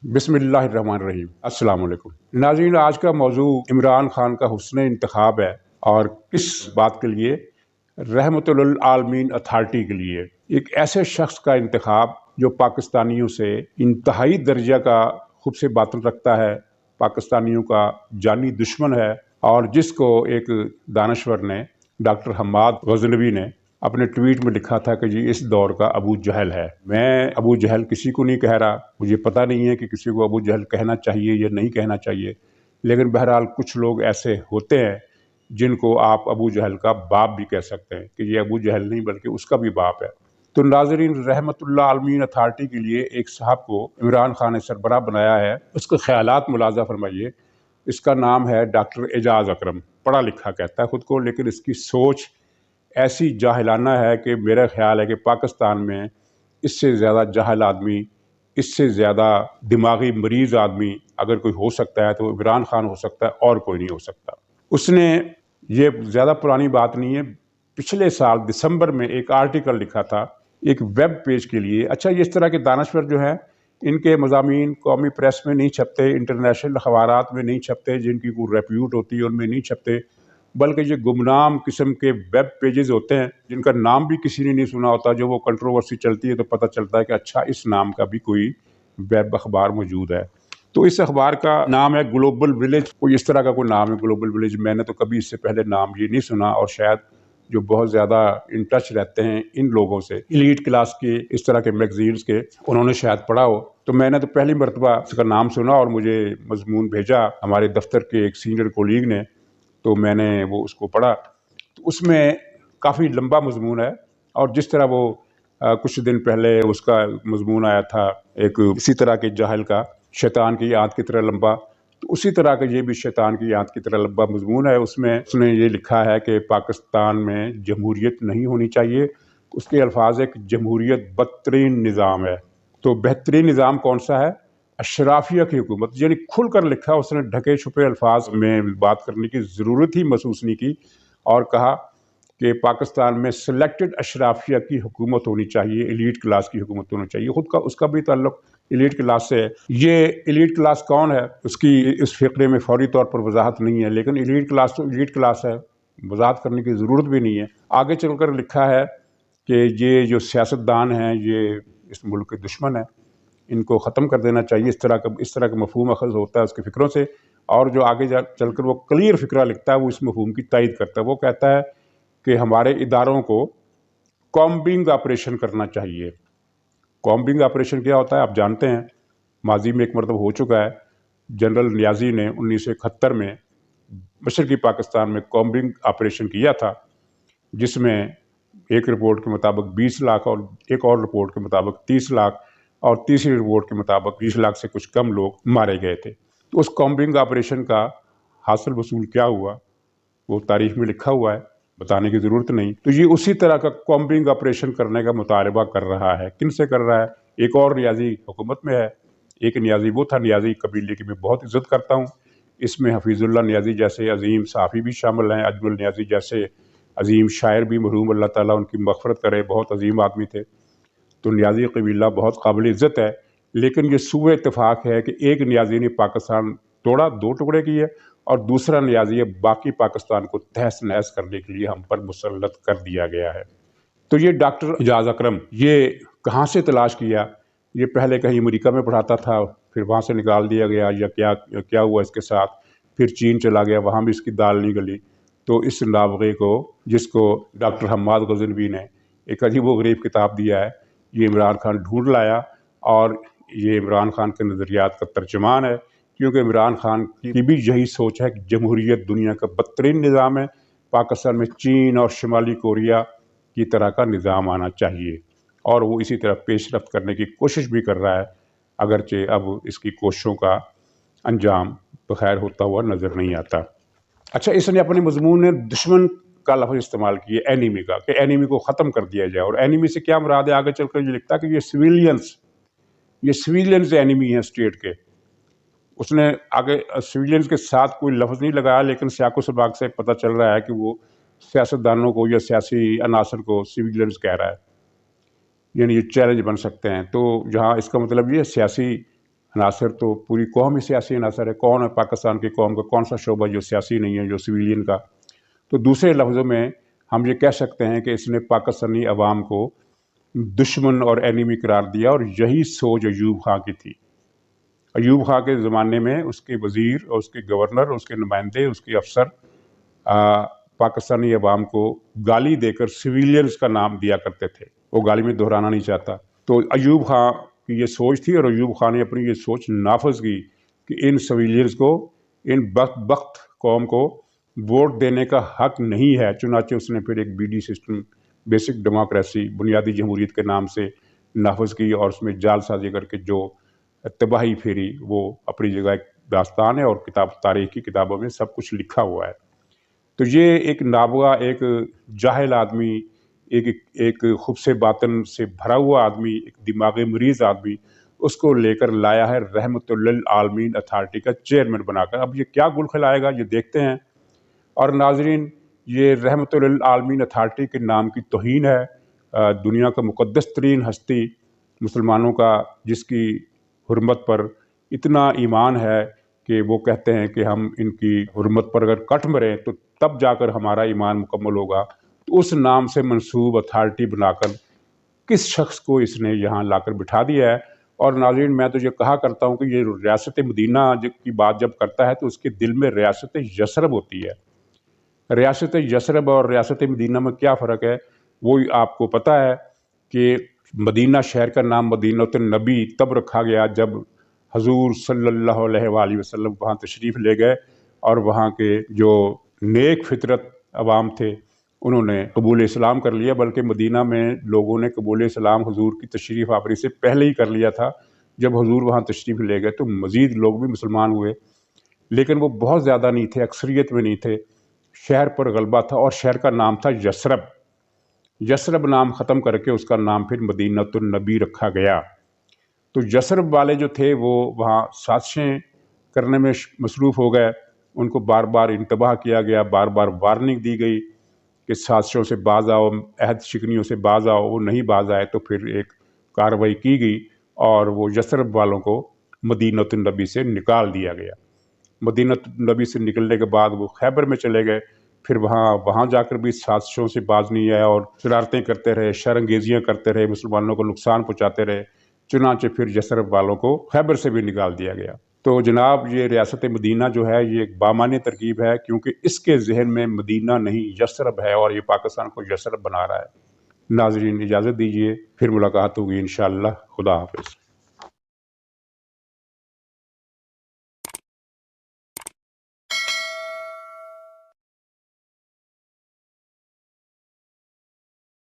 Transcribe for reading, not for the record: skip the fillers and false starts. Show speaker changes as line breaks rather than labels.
बिस्मिल्लाहिर्रहमानिर्रहीम। अस्सलाम वालेकुम नाज़रीन, आज का मौजू इमरान खान का हुस्न इंतखाब है और किस बात के लिए? रहमतुल आलमीन अथॉरिटी के लिए। एक ऐसे शख्स का इंतखाब जो पाकिस्तानियों से इंतहाई दर्जा का खूब से बातन रखता है, पाकिस्तानियों का जानी दुश्मन है, और जिसको एक दानश्वर ने, डॉक्टर हम्माद गज़नवी ने अपने ट्वीट में लिखा था कि जी इस दौर का अबू जहल है। मैं अबू जहल किसी को नहीं कह रहा, मुझे पता नहीं है कि किसी को अबू जहल कहना चाहिए या नहीं कहना चाहिए, लेकिन बहरहाल कुछ लोग ऐसे होते हैं जिनको आप अबू जहल का बाप भी कह सकते हैं कि ये अबू जहल नहीं बल्कि उसका भी बाप है। तो नाज़रीन, रहमतुल्लाह आलमीन अथॉरिटी के लिए एक साहब को इमरान खान ने सरबराह बनाया है। उसके ख्यालात मुलाजा फरमाइए। इसका नाम है डॉक्टर एजाज अकरम। पढ़ा लिखा कहता है खुद को, लेकिन इसकी सोच ऐसी जाहिलाना है कि मेरा ख्याल है कि पाकिस्तान में इससे ज़्यादा जाहिल आदमी, इससे ज़्यादा दिमागी मरीज़ आदमी अगर कोई हो सकता है तो इमरान खान हो सकता है, और कोई नहीं हो सकता। उसने, ये ज़्यादा पुरानी बात नहीं है, पिछले साल दिसंबर में एक आर्टिकल लिखा था एक वेब पेज के लिए। अच्छा, ये इस तरह के दानश्वर जो हैं, इनके मज़ामीन कौमी प्रेस में नहीं छपते, इंटरनेशनल अखबारात में नहीं छपते, जिनकी कोई रेप्यूट होती है उनमें नहीं छपते, बल्कि ये गुमनाम किस्म के वेब पेजेस होते हैं जिनका नाम भी किसी ने नहीं सुना होता। जो वो कंट्रोवर्सी चलती है तो पता चलता है कि अच्छा, इस नाम का भी कोई वेब अखबार मौजूद है। तो इस अखबार का नाम है ग्लोबल विलेज। कोई इस तरह का कोई नाम है ग्लोबल विलेज। मैंने तो कभी इससे पहले नाम ये नहीं सुना, और शायद जो बहुत ज़्यादा इन टच रहते हैं इन लोगों से, एलीट क्लास के इस तरह के मैगजीन्स के, उन्होंने शायद पढ़ा हो। तो मैंने तो पहली मरतबा इसका नाम सुना और मुझे मजमून भेजा हमारे दफ्तर के एक सीनियर कोलीग ने, तो मैंने वो उसको पढ़ा। तो उसमें काफ़ी लंबा मजमून है, और जिस तरह वो कुछ दिन पहले उसका मजमून आया था एक इसी तरह के जाहिल का, शैतान की आंत की तरह लंबा, तो उसी तरह का ये भी शैतान की आंत की तरह लंबा मजमून है। उसमें उसने ये लिखा है कि पाकिस्तान में जमहूरियत नहीं होनी चाहिए। उसके अल्फाज है कि जमहूरियत बदतरीन निज़ाम है। तो बेहतरीन निज़ाम कौन सा है? अशराफिया की हुकूमत। यानी खुल कर लिखा, उसने ढके छुपे अल्फाज में बात करने की ज़रूरत ही महसूस नहीं की, और कहा कि पाकिस्तान में सिलेक्टेड अशराफिया की हुकूमत होनी चाहिए, एलीट क्लास की हुकूमत होनी चाहिए। खुद का उसका भी ताल्लुक एलीट क्लास से है। ये एलीट क्लास कौन है उसकी इस फ़िक्रे में फौरी तौर पर वजाहत नहीं है, लेकिन एलीट क्लास तो एलीट क्लास है, वजाहत करने की ज़रूरत भी नहीं है। आगे चलकर लिखा है कि ये जो सियासतदान हैं ये इस मुल्क के दुश्मन हैं, इनको ख़त्म कर देना चाहिए। इस तरह का मफ़हूम अखज़ होता है उसके फ़िक्रों से। और जो आगे चलकर वो क्लियर फ़िक्रा लिखता है, वो इस मफ़हूम की तायद करता है। वो कहता है कि हमारे इदारों को कॉम्बिंग ऑपरेशन करना चाहिए। कॉम्बिंग ऑपरेशन क्या होता है आप जानते हैं, माजी में एक मरतबा हो चुका है। जनरल नियाज़ी ने 1971 में मशरक़ी पाकिस्तान में कॉम्बिंग ऑपरेशन किया था, जिसमें एक रिपोर्ट के मुताबिक 20 लाख और एक और रिपोर्ट के मुताबिक 30 लाख और तीसरी रिपोर्ट के मुताबिक 20 लाख से कुछ कम लोग मारे गए थे। तो उस कॉम्बिंग ऑपरेशन का हासिल वसूल क्या हुआ वो तारीख में लिखा हुआ है, बताने की ज़रूरत नहीं। तो ये उसी तरह का कॉम्बिंग ऑपरेशन करने का मुतालबा कर रहा है। किन से कर रहा है? एक और नियाज़ी हुकूमत में है। एक नियाज़ी वो था, नियाज़ी कबीले की मैं बहुत इज़्ज़त करता हूँ। इसमें हफीज़ुल्लाह नियाज़ी जैसे अजीम सहाफ़ी भी शामिल हैं, अजमल नियाज़ी जैसे अजीम शायर भी, मरहूम अल्लाह ताला उनकी मग़फ़िरत करे, बहुत अजीम आदमी थे। तो नियाज़ी कबीला बहुत काबिल इज़्ज़त है। लेकिन ये सूए इत्तेफाक है कि एक नियाज़ी ने पाकिस्तान तोड़ा, 2 टुकड़े किए, और दूसरा नियाज़ी बाकी पाकिस्तान को तहस नहस करने के लिए हम पर मुसल्लत कर दिया गया है। तो ये डॉक्टर एजाज अकरम, ये कहाँ से तलाश किया? ये पहले कहीं अमेरिका में पढ़ाता था, फिर वहाँ से निकाल दिया गया, या क्या हुआ इसके साथ? फिर चीन चला गया, वहाँ भी इसकी दाल नहीं गली। तो इस नाबगे को, जिसको डॉक्टर हम्माद गज़नवी ने एक अजीब व गरीब किताब दिया है, ये इमरान खान ढूंढ लाया, और ये इमरान खान के नज़रियात का तर्जमान है। क्योंकि इमरान खान की भी यही सोच है कि जमहूरियत दुनिया का बदतरीन निज़ाम है, पाकिस्तान में चीन और शुमाली कोरिया की तरह का निज़ाम आना चाहिए, और वो इसी तरह पेशरफ्त करने की कोशिश भी कर रहा है, अगरचे अब इसकी कोशिशों का अंजाम बखैर होता हुआ नज़र नहीं आता। अच्छा, इसने अपने मजमून में दुश्मन का लफ्ज़ इस्तेमाल किया, एनिमी का, कि एनिमी को ख़त्म कर दिया जाए। और एनिमी से क्या मुराद है? आगे चलकर ये लिखता है कि ये सिविलियंस एनिमी हैं स्टेट के। उसने आगे सिविलियंस के साथ कोई लफ्ज़ नहीं लगाया, लेकिन सियाक़ो सबाक़ से पता चल रहा है कि वो सियासतदानों को या सियासी अनासर को सिविलियंस कह रहा है, यानी ये चैलेंज बन सकते हैं। तो जहाँ इसका मतलब ये सियासी अनासर तो पूरी कौम ही सियासी अनासर है। कौन है पाकिस्तान की कौम का कौन सा शोबा जो सियासी नहीं है, जो सिविलियन का। तो दूसरे लफ्ज़ों में हम ये कह सकते हैं कि इसने पाकिस्तानी अवाम को दुश्मन और एनिमी करार दिया, और यही सोच अयूब खां की थी। अयूब खां के ज़माने में उसके वज़ीर और उसके गवर्नर, उसके नुमाइंदे, उसके अफसर पाकिस्तानी अवाम को गाली देकर सिविलियंस का नाम दिया करते थे। वो गाली में दोहराना नहीं चाहता। तो अयूब खां की ये सोच थी, और अयूब खां ने अपनी ये सोच नाफज की कि इन सिविलियंस को, इन बख्त कौम को वोट देने का हक नहीं है। चुनाचे उसने फिर एक बीडी सिस्टम, बेसिक डेमोक्रेसी, बुनियादी जमहूरियत के नाम से नाफज की, और उसमें जालसाजी करके जो तबाही फेरी, वो अपनी जगह एक दास्तान है, और तारीख की किताबों में सब कुछ लिखा हुआ है। तो ये एक नाबगा, एक जाहिल आदमी, एक खुब्से बातन से भरा हुआ आदमी, एक दिमागी मरीज आदमी, उसको लेकर लाया है रहमतुल्लिल आलमीन अथॉरिटी का चेयरमैन बनाकर। अब ये क्या गुल खिलाएगा, ये देखते हैं। और नाजरीन, ये रहमतुल्लिल आलमीन अथॉरिटी के नाम की तौहीन है। दुनिया का मुक़द्दस तरीन हस्ती मुसलमानों का, जिसकी हुर्मत पर इतना ईमान है कि वो कहते हैं कि हम इनकी हुर्मत पर अगर कट मरें तो तब जाकर हमारा ईमान मुकम्मल होगा। तो उस नाम से मंसूब अथॉरिटी बनाकर किस शख्स को इसने यहाँ लाकर बिठा दिया है। और नाज़रीन, मैं तो ये कहा करता हूँ कि ये रियासत मदीना की बात जब करता है तो उसके दिल में रियासत यसरब होती है। रियासत यसरब और रियासत मदीना में क्या फ़र्क है, वो आपको पता है कि मदीना शहर का नाम मदीनतुन नबी तब रखा गया जब हजूर सल्लल्लाहु अलैहि वसल्लम वहाँ तशरीफ़ ले गए, और वहाँ के जो नेक फितरत अवाम थे उन्होंने कबूल इस्लाम कर लिया। बल्कि मदीना में लोगों ने कबूल इस्लाम हुजूर की तशरीफ़ आवरी से पहले ही कर लिया था। जब हुजूर वहाँ तशरीफ़ ले गए तो मज़ीद लोग भी मुसलमान हुए, लेकिन वो बहुत ज़्यादा नहीं थे, अक्सरियत में नहीं थे। शहर पर गलबा था, और शहर का नाम था यसरब। यसरब नाम ख़त्म करके उसका नाम फिर मदीनतुन नबी रखा गया। तो यसरब वाले जो थे वो वहाँ साजिशें करने में मसरूफ़ हो गए। उनको बार बार इंतबाह किया गया, बार बार वार्निंग दी गई कि साजिशों से बाज आओ, अहद शिकनियों से बाज आओ। वो नहीं बाज आए तो फिर एक कार्रवाई की गई, और वो यसरब वालों को मदीनतुन नबी से निकाल दिया गया। मदीनतुन नबी से निकलने के बाद वो खैबर में चले गए। फिर वहाँ जाकर भी साजिशों से बाज नहीं आया, और शरारतें करते रहे, शरंगेजियाँ करते रहे, मुसलमानों को नुकसान पहुँचाते रहे। चुनांचे फिर यसरब वालों को खैबर से भी निकाल दिया गया। तो जनाब, ये रियासत मदीना जो है ये एक बामानी तरकीब है, क्योंकि इसके जहन में मदीना नहीं यसरब है, और ये पाकिस्तान को यसरब बना रहा है। नाजरीन, इजाज़त दीजिए, फिर मुलाकात होगी इंशाअल्लाह। खुदा हाफिज़।